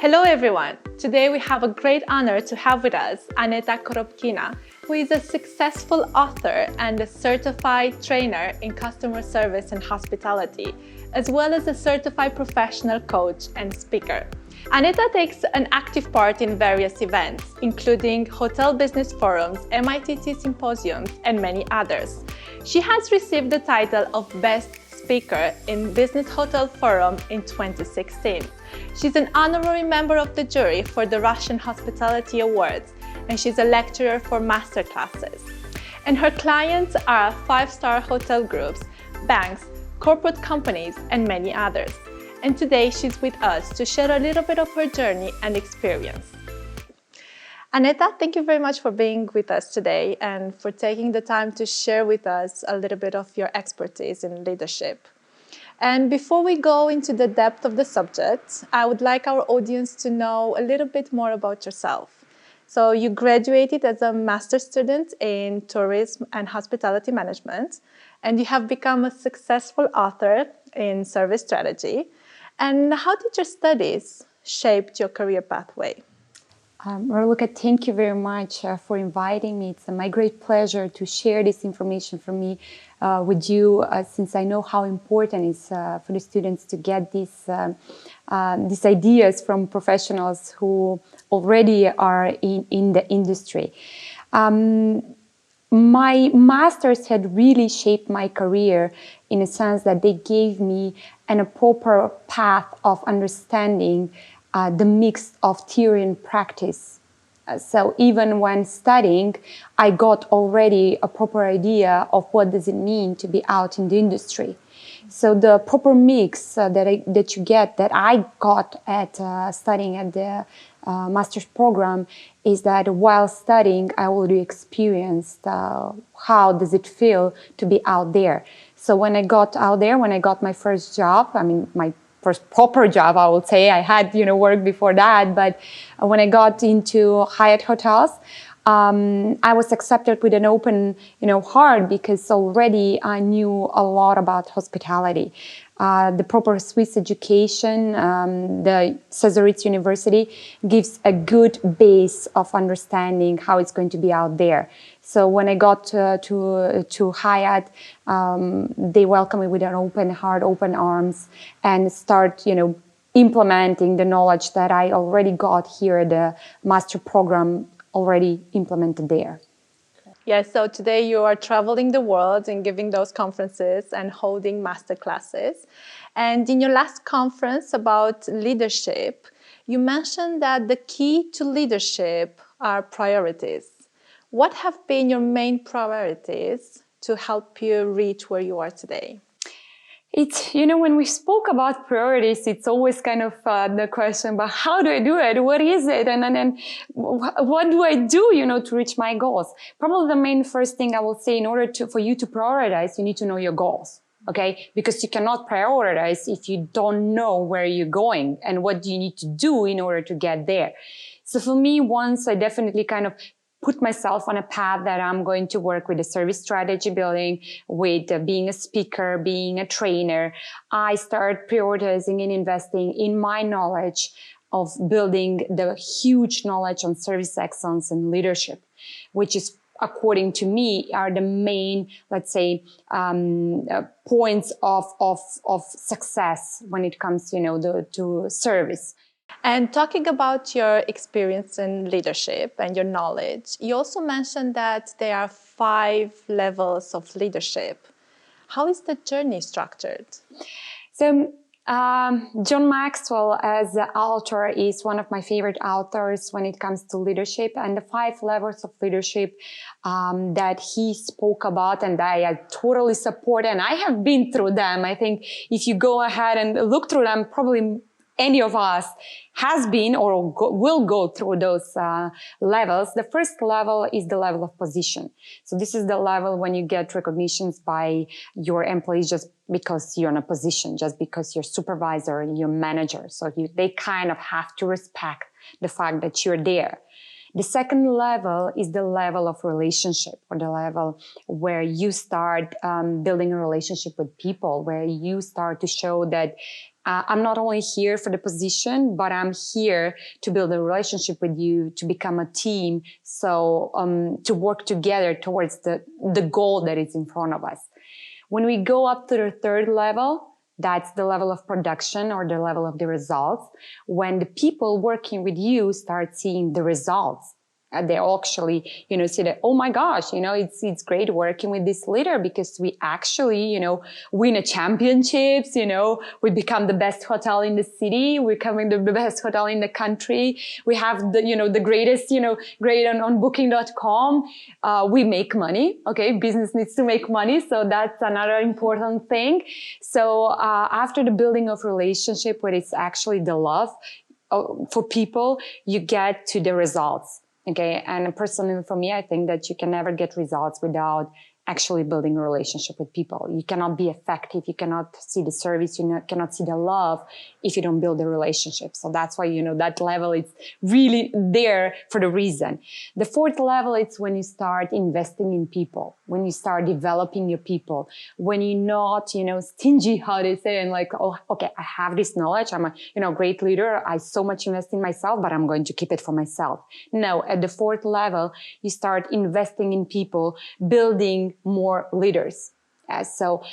Hello everyone! Today we have a great honor to have with us Aneta Korobkina, who is a successful author and a certified trainer in customer service and hospitality, as well as a certified professional coach and speaker. Aneta takes an active part in various events, including hotel business forums, MITT symposiums, and many others. She has received the title of Best Speaker in Business Hotel Forum in 2016. She's an honorary member of the jury for the Russian Hospitality Awards, and she's a lecturer for masterclasses. And her clients are five-star hotel groups, banks, corporate companies, and many others. And today she's with us to share a little bit of her journey and experience. Aneta, thank you very much for being with us today and for taking the time to share with us a little bit of your expertise in leadership. And before we go into the depth of the subject, I would like our audience to know a little bit more about yourself. So you graduated as a master's student in tourism and hospitality management, and you have become a successful author in service strategy. And how did your studies shape your career pathway? Raluca, thank you very much for inviting me. It's my great pleasure to share this information from me with you, since I know how important it is for the students to get these ideas from professionals who already are in the industry. My masters had really shaped my career in a sense that they gave me a proper path of understanding the mix of theory and practice. So even when studying, I got already a proper idea of what does it mean to be out in the industry. So the proper mix that you get, that I got at studying at the master's program, is that while studying, I already experienced how does it feel to be out there. So when I got out there, when I got my first job, my first proper job, I would say. I had, work before that, but when I got into Hyatt hotels, I was accepted with an open, heart, because already I knew a lot about hospitality. The proper Swiss education, the Cesaritz University gives a good base of understanding how it's going to be out there. So when I got to Hyatt, they welcomed me with an open heart, open arms, and start, implementing the knowledge that I already got here at the master program already implemented there. Yes, so today you are traveling the world and giving those conferences and holding masterclasses. And in your last conference about leadership, you mentioned that the key to leadership are priorities. What have been your main priorities to help you reach where you are today? It's, when we spoke about priorities, it's always kind of the question, but how do I do it? What is it? And then what do I do, to reach my goals? Probably the main first thing I will say, in order for you to prioritize, you need to know your goals. Okay, because you cannot prioritize if you don't know where you're going and what you need to do in order to get there. So for me, once I definitely kind of put myself on a path that I'm going to work with the service strategy building, with being a speaker, being a trainer, I start prioritizing and investing in my knowledge of building the huge knowledge on service excellence and leadership, which is, according to me, are the main, let's say, points of success when it comes, to service. And talking about your experience in leadership and your knowledge, you also mentioned that there are 5 levels of leadership. How is the journey structured? So, John Maxwell, as the author, is one of my favorite authors when it comes to leadership, and the 5 levels of leadership that he spoke about, and I totally support, and I have been through them. I think if you go ahead and look through them, probably any of us has been or will go through those levels. The first level is the level of position. So this is the level when you get recognitions by your employees just because you're in a position, just because you're supervisor, you're manager. So they kind of have to respect the fact that you're there. The second level is the level of relationship, or the level where you start building a relationship with people, where you start to show that I'm not only here for the position, but I'm here to build a relationship with you, to become a team, so to work together towards the goal that is in front of us. When we go up to the third level, that's the level of production, or the level of the results. When the people working with you start seeing the results, they actually, see that, oh my gosh, it's great working with this leader, because we actually, win a championships, we become the best hotel in the city. We're becoming the best hotel in the country. We have the greatest, grade on booking.com. We make money. Okay. Business needs to make money. So that's another important thing. So, after the building of relationship, where it's actually the love for people, you get to the results. Okay. And personally for me, I think that you can never get results without actually building a relationship with people. You cannot be effective. You cannot see the service. You cannot see the love if you don't build a relationship. So that's why, that level is really there for the reason. The fourth level, it's when you start investing in people, when you start developing your people, when you're not, stingy, how they say, and like, oh, okay, I have this knowledge. I'm a, great leader. I so much invest in myself, but I'm going to keep it for myself. No, at the fourth level, you start investing in people, building more leaders. So,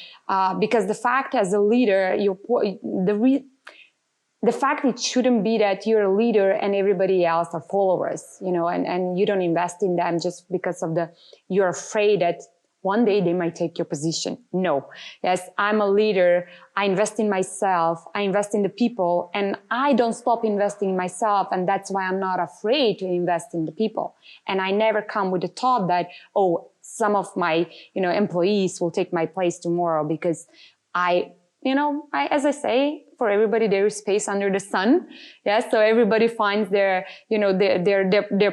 because the fact as a leader, the fact it shouldn't be that you're a leader and everybody else are followers, and you don't invest in them just because you're afraid that one day they might take your position. No. Yes, I'm a leader. I invest in myself. I invest in the people, and I don't stop investing in myself. And that's why I'm not afraid to invest in the people. And I never come with the thought that, oh, some of my, employees will take my place tomorrow, because as I say, for everybody there is space under the sun. Yeah. So everybody finds their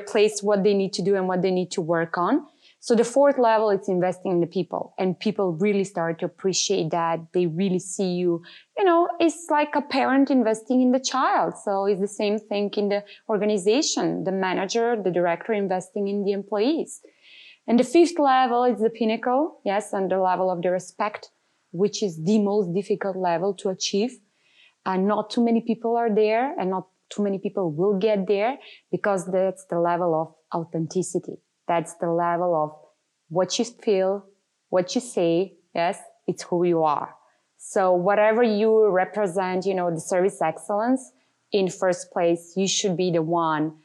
place, what they need to do and what they need to work on. So the fourth level, it's investing in the people, and people really start to appreciate that. They really see you, it's like a parent investing in the child. So it's the same thing in the organization, the manager, the director investing in the employees. And the fifth level is the pinnacle, yes, and the level of the respect, which is the most difficult level to achieve. And not too many people are there, and not too many people will get there, because that's the level of authenticity. That's the level of what you feel, what you say, yes, it's who you are. So whatever you represent, the service excellence, in first place, you should be the one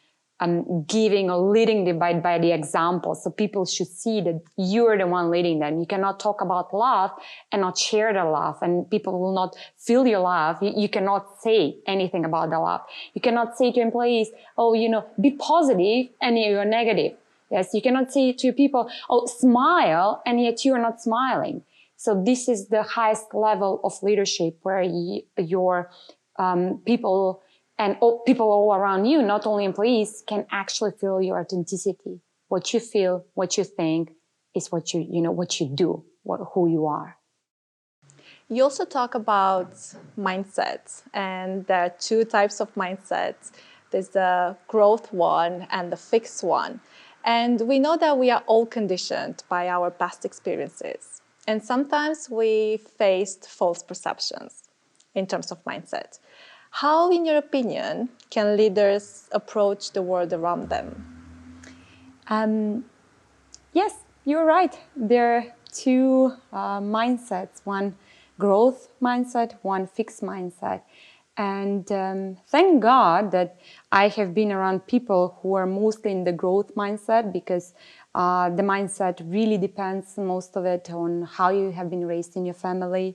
giving or leading by the example. So people should see that you're the one leading them. You cannot talk about love and not share the love, and people will not feel your love. You cannot say anything about the love. You cannot say to employees, oh, be positive, and you're negative. Yes, you cannot say to people, oh, smile, and yet you're not smiling. So this is the highest level of leadership, where your people and people all around you, not only employees, can actually feel your authenticity. What you feel, what you think, is what you do, who you are. You also talk about mindsets, and there are two types of mindsets. There's the growth one and the fixed one. And we know that we are all conditioned by our past experiences. And sometimes we faced false perceptions in terms of mindset. How, in your opinion, can leaders approach the world around them? Yes, you're right. There are two mindsets, one growth mindset, one fixed mindset. And thank God that I have been around people who are mostly in the growth mindset, because the mindset really depends, most of it, on how you have been raised in your family,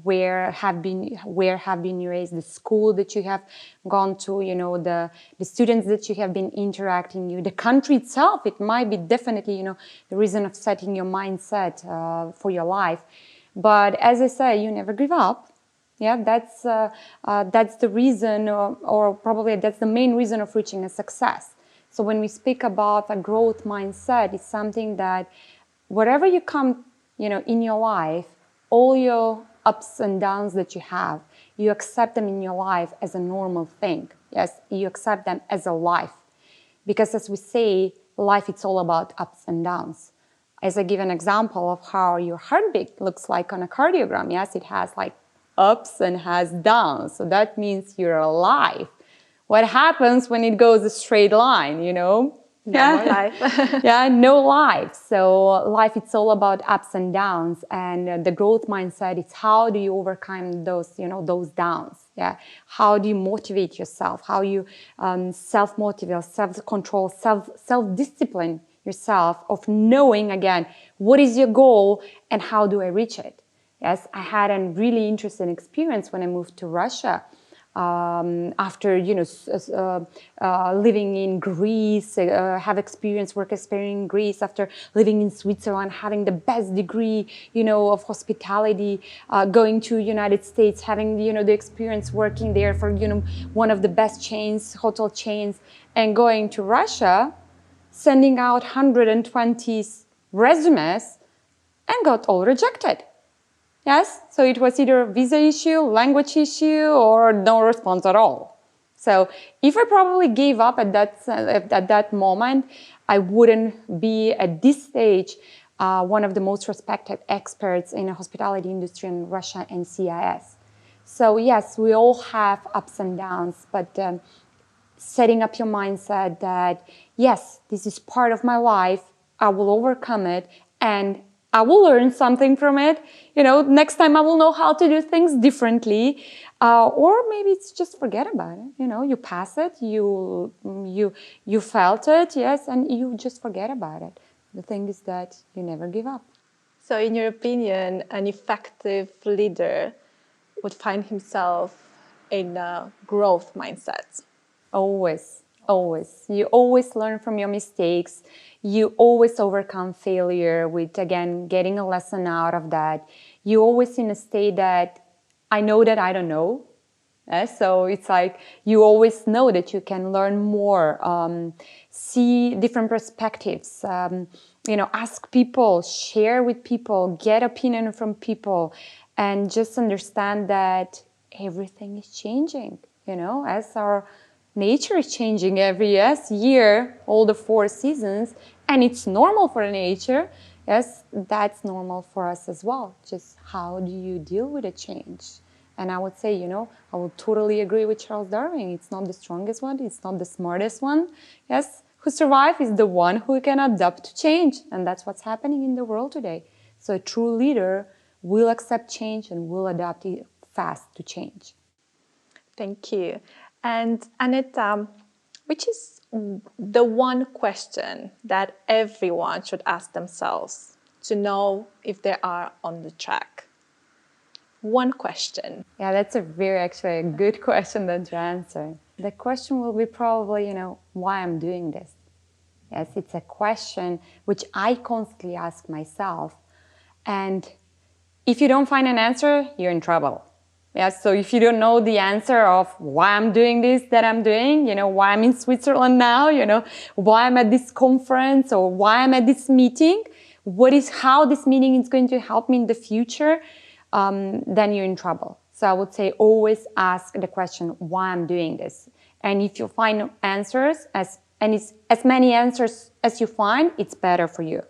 where have been you raised, the school that you have gone to, the students that you have been interacting with, the country itself. It might be definitely, the reason of setting your mindset for your life. But as I say, you never give up. Yeah, that's the reason, or probably that's the main reason of reaching a success. So when we speak about a growth mindset, it's something that whatever you come, in your life, all your ups and downs that you have, you accept them in your life as a normal thing. Yes, you accept them as a life. Because as we say, life, it's all about ups and downs. As I give an example of how your heartbeat looks like on a cardiogram, yes, it has like ups and has downs. So that means you're alive. What happens when it goes a straight line, you know? No more life. Yeah, no life. So life, it's all about ups and downs, and the growth mindset, it's how do you overcome those, you know, those downs. Yeah, how do you motivate yourself? How you self-motivate, self-control, self-discipline yourself of knowing again what is your goal and how do I reach it. Yes, I had a really interesting experience when I moved to Russia. After living in Greece, work experience in Greece, after living in Switzerland, having the best degree, you know, of hospitality, going to United States, having, you know, the experience working there for, you know, one of the best chains, hotel chains, and going to Russia, sending out 120 resumes and got all rejected. Yes, so it was either a visa issue, language issue, or no response at all. So if I probably gave up at that moment, I wouldn't be at this stage one of the most respected experts in the hospitality industry in Russia and CIS. So yes, we all have ups and downs, but setting up your mindset that yes, this is part of my life, I will overcome it, and I will learn something from it. You know, next time I will know how to do things differently, or maybe it's just forget about it. You know, you pass it, you felt it, yes, and you just forget about it. The thing is that you never give up. So, in your opinion, an effective leader would find himself in a growth mindset? Always, always. You always learn from your mistakes. You always overcome failure with, again, getting a lesson out of that. You always in a state that I know that I don't know. So it's like you always know that you can learn more, see different perspectives, ask people, share with people, get opinion from people, and just understand that everything is changing, as our nature is changing every year, all the 4 seasons, and it's normal for nature. Yes, that's normal for us as well. Just how do you deal with a change? And I would say, I would totally agree with Charles Darwin. It's not the strongest one, it's not the smartest one. Yes, who survives is the one who can adapt to change. And that's what's happening in the world today. So a true leader will accept change and will adapt fast to change. Thank you. And Aneta, which is the one question that everyone should ask themselves to know if they are on the track? One question. Yeah, that's a good question to answer. The question will be probably, why I'm doing this. Yes, it's a question which I constantly ask myself. And if you don't find an answer, you're in trouble. Yes, so if you don't know the answer of why I'm doing this that I'm doing, why I'm in Switzerland now, why I'm at this conference or why I'm at this meeting, how this meeting is going to help me in the future, then you're in trouble. So I would say always ask the question, why I'm doing this. And if you find answers, as many answers as you find, it's better for you.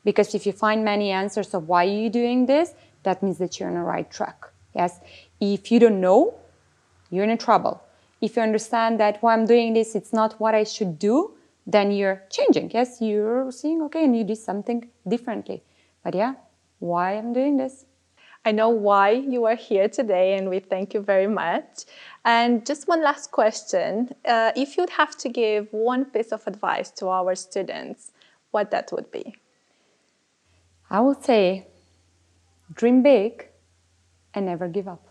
Because if you find many answers of why you're doing this, that means that you're on the right track. Yes. If you don't know, you're in trouble. If you understand that why I'm doing this, it's not what I should do, then you're changing. Yes, you're seeing, okay, and you do something differently. But yeah, why I'm doing this? I know why you are here today, and we thank you very much. And just one last question. If you'd have to give one piece of advice to our students, what that would be? I would say, dream big and never give up.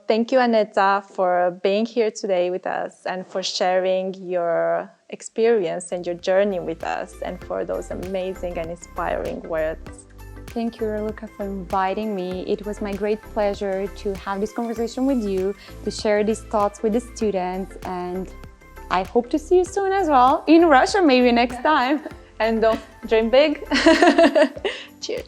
Thank you, Aneta, for being here today with us and for sharing your experience and your journey with us and for those amazing and inspiring words. Thank you, Luca, for inviting me. It was my great pleasure to have this conversation with you, to share these thoughts with the students, and I hope to see you soon as well, in Russia maybe next time. And don't dream big. Cheers.